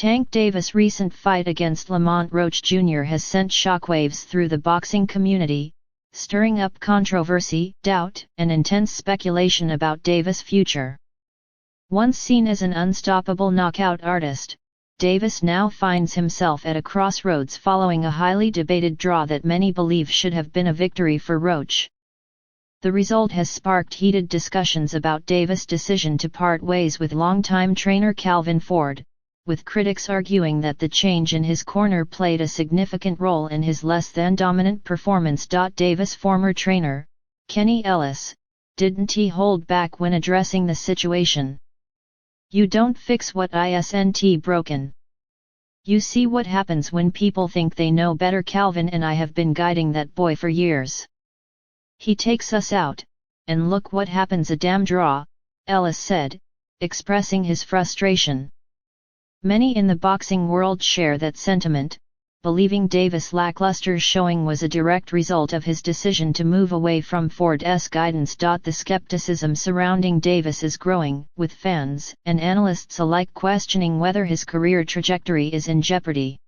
Tank Davis' recent fight against Lamont Roach Jr. has sent shockwaves through the boxing community, stirring up controversy, doubt, and intense speculation about Davis' future. Once seen as an unstoppable knockout artist, Davis now finds himself at a crossroads following a highly debated draw that many believe should have been a victory for Roach. The result has sparked heated discussions about Davis' decision to part ways with longtime trainer Calvin Ford, with critics arguing that the change in his corner played a significant role in his less-than-dominant performance. Davis' former trainer, Kenny Ellis, didn't he hold back when addressing the situation? "You don't fix what isn't broken. You see what happens when people think they know better. Calvin and I have been guiding that boy for years. He takes us out, and look what happens, a damn draw," Ellis said, expressing his frustration. Many in the boxing world share that sentiment, believing Davis' lackluster showing was a direct result of his decision to move away from Ford's guidance. The skepticism surrounding Davis is growing, with fans and analysts alike questioning whether his career trajectory is in jeopardy.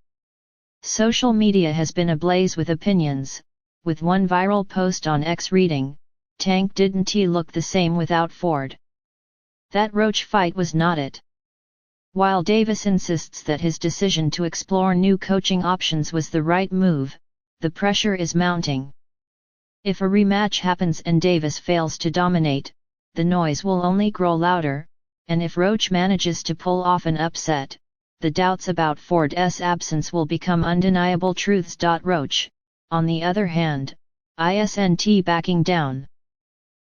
Social media has been ablaze with opinions, with one viral post on X reading, "Tank didn't he look the same without Ford? That Roach fight was not it." While Davis insists that his decision to explore new coaching options was the right move, the pressure is mounting. If a rematch happens and Davis fails to dominate, the noise will only grow louder, and if Roach manages to pull off an upset, the doubts about Ford's absence will become undeniable truths. Roach, on the other hand, isn't backing down.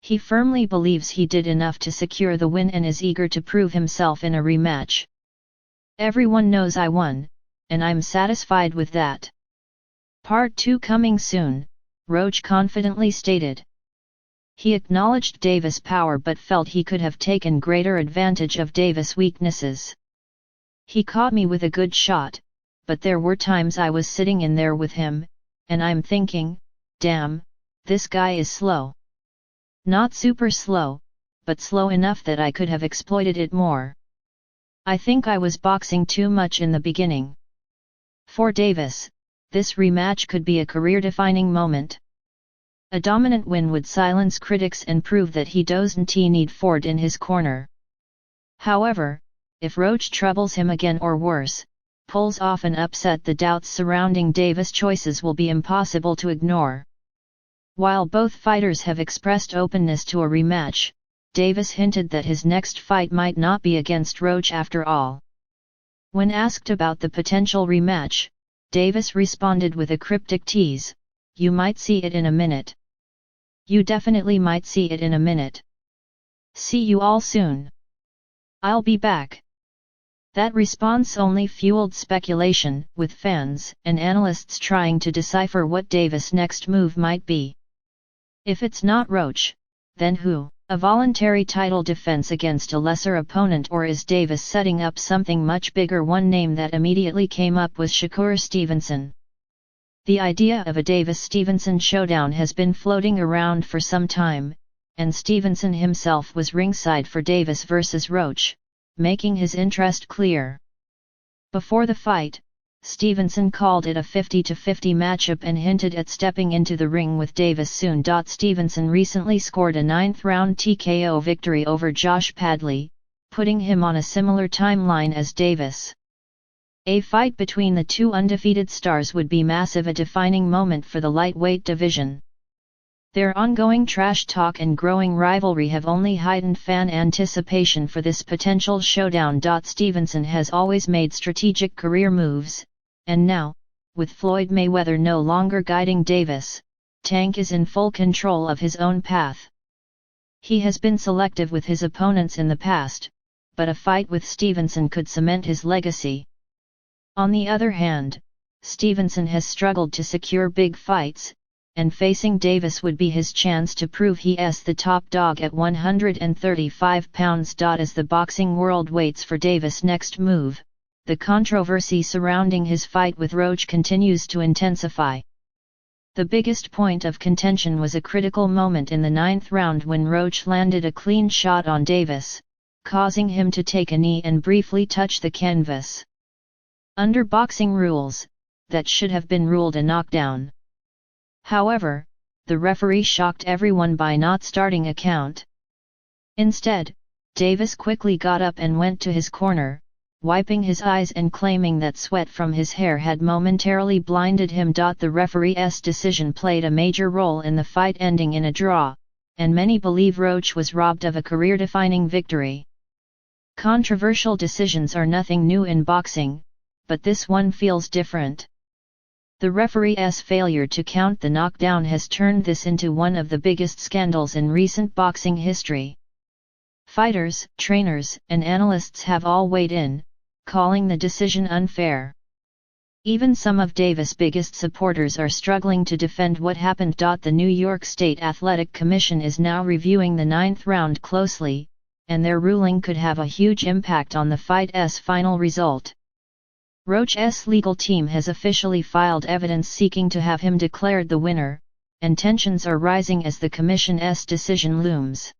He firmly believes he did enough to secure the win and is eager to prove himself in a rematch. "Everyone knows I won, and I'm satisfied with that. Part 2 coming soon," Roach confidently stated. He acknowledged Davis' power but felt he could have taken greater advantage of Davis' weaknesses. "He caught me with a good shot, but there were times I was sitting in there with him, and I'm thinking, damn, this guy is slow. Not super slow, but slow enough that I could have exploited it more. I think I was boxing too much in the beginning." For Davis, this rematch could be a career-defining moment. A dominant win would silence critics and prove that he doesn't need Ford in his corner. However, if Roach troubles him again or worse, pulls off an upset, the doubts surrounding Davis' choices will be impossible to ignore. While both fighters have expressed openness to a rematch, Davis hinted that his next fight might not be against Roach after all. When asked about the potential rematch, Davis responded with a cryptic tease, "You might see it in a minute. You definitely might see it in a minute. See you all soon. I'll be back." That response only fueled speculation, with fans and analysts trying to decipher what Davis' next move might be. If it's not Roach, then who? A voluntary title defense against a lesser opponent, or is Davis setting up something much bigger? One name that immediately came up was Shakur Stevenson. The idea of a Davis-Stevenson showdown has been floating around for some time, and Stevenson himself was ringside for Davis vs. Roach, making his interest clear. Before the fight, Stevenson called it a 50-50 matchup and hinted at stepping into the ring with Davis soon. Stevenson recently scored a 9th-round TKO victory over Josh Padley, putting him on a similar timeline as Davis. A fight between the two undefeated stars would be massive, a defining moment for the lightweight division. Their ongoing trash talk and growing rivalry have only heightened fan anticipation for this potential showdown. Stevenson has always made strategic career moves, and now, with Floyd Mayweather no longer guiding Davis, Tank is in full control of his own path. He has been selective with his opponents in the past, but a fight with Stevenson could cement his legacy. On the other hand, Stevenson has struggled to secure big fights, and facing Davis would be his chance to prove he is the top dog at 135 pounds. As the boxing world waits for Davis' next move, the controversy surrounding his fight with Roach continues to intensify. The biggest point of contention was a critical moment in the 9th round when Roach landed a clean shot on Davis, causing him to take a knee and briefly touch the canvas. Under boxing rules, that should have been ruled a knockdown. However, the referee shocked everyone by not starting a count. Instead, Davis quickly got up and went to his corner, wiping his eyes and claiming that sweat from his hair had momentarily blinded him. The referee's decision played a major role in the fight ending in a draw, and many believe Roach was robbed of a career-defining victory. Controversial decisions are nothing new in boxing, but this one feels different. The referee's failure to count the knockdown has turned this into one of the biggest scandals in recent boxing history. Fighters, trainers, and analysts have all weighed in, calling the decision unfair. Even some of Davis' biggest supporters are struggling to defend what happened. The New York State Athletic Commission is now reviewing the ninth round closely, and their ruling could have a huge impact on the fight's final result. Roach's legal team has officially filed evidence seeking to have him declared the winner, and tensions are rising as the Commission's decision looms.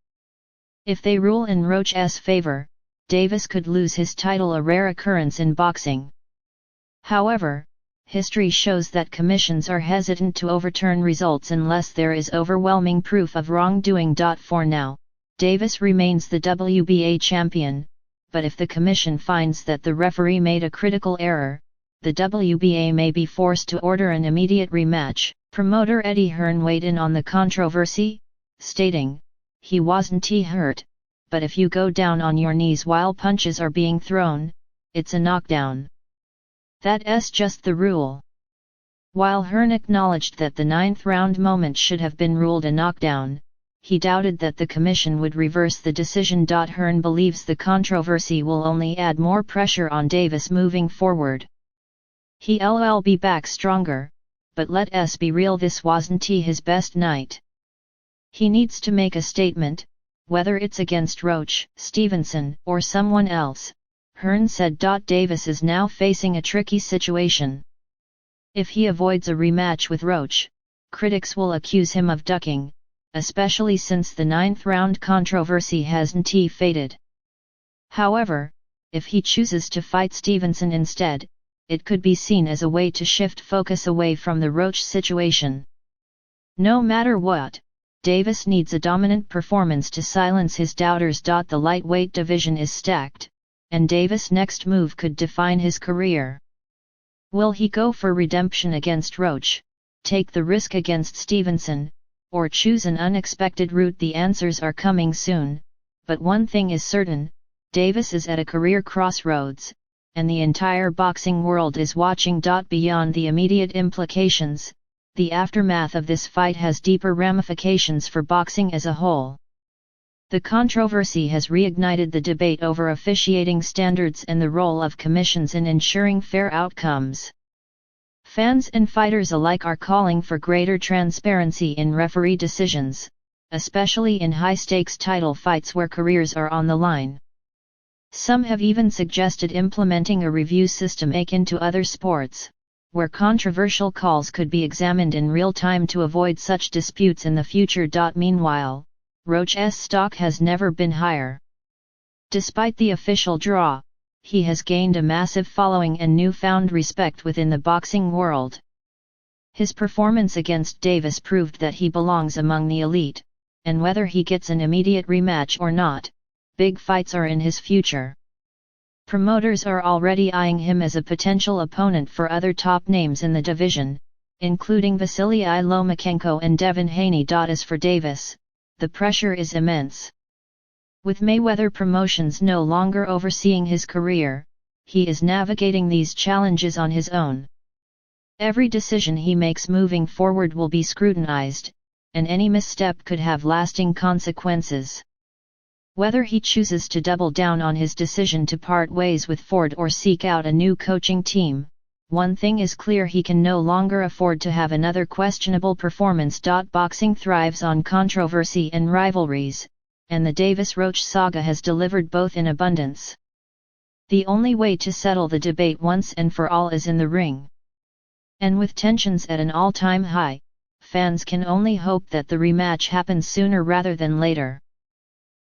If they rule in Roach's favor, Davis could lose his title, a rare occurrence in boxing. However, history shows that commissions are hesitant to overturn results unless there is overwhelming proof of wrongdoing. For now, Davis remains the WBA champion, but if the commission finds that the referee made a critical error, the WBA may be forced to order an immediate rematch. Promoter Eddie Hearn weighed in on the controversy, stating, "He wasn't hurt, but if you go down on your knees while punches are being thrown, it's a knockdown. That's just the rule." While Hearn acknowledged that the ninth round moment should have been ruled a knockdown, he doubted that the commission would reverse the decision. Hearn believes the controversy will only add more pressure on Davis moving forward. He'll be back stronger, but let's be real, this wasn't his best night. He needs to make a statement, whether it's against Roach, Stevenson, or someone else, Hearn said. Davis is now facing a tricky situation. If he avoids a rematch with Roach, critics will accuse him of ducking, especially since the ninth round controversy hasn't faded. However, if he chooses to fight Stevenson instead, it could be seen as a way to shift focus away from the Roach situation. No matter what, Davis needs a dominant performance to silence his doubters. The lightweight division is stacked, and Davis' next move could define his career. Will he go for redemption against Roach, take the risk against Stevenson, or choose an unexpected route? The answers are coming soon, but one thing is certain, Davis is at a career crossroads, and the entire boxing world is watching. Beyond the immediate implications, the aftermath of this fight has deeper ramifications for boxing as a whole. The controversy has reignited the debate over officiating standards and the role of commissions in ensuring fair outcomes. Fans and fighters alike are calling for greater transparency in referee decisions, especially in high-stakes title fights where careers are on the line. Some have even suggested implementing a review system akin to other sports, where controversial calls could be examined in real time to avoid such disputes in the future. Meanwhile, Roach's stock has never been higher. Despite the official draw, he has gained a massive following and newfound respect within the boxing world. His performance against Davis proved that he belongs among the elite, and whether he gets an immediate rematch or not, big fights are in his future. Promoters are already eyeing him as a potential opponent for other top names in the division, including Vasily Lomachenko and Devin Haney. As for Davis, the pressure is immense. With Mayweather Promotions no longer overseeing his career, he is navigating these challenges on his own. Every decision he makes moving forward will be scrutinized, and any misstep could have lasting consequences. Whether he chooses to double down on his decision to part ways with Ford or seek out a new coaching team, one thing is clear: he can no longer afford to have another questionable performance. Boxing thrives on controversy and rivalries, and the Davis-Roach saga has delivered both in abundance. The only way to settle the debate once and for all is in the ring. And with tensions at an all-time high, fans can only hope that the rematch happens sooner rather than later.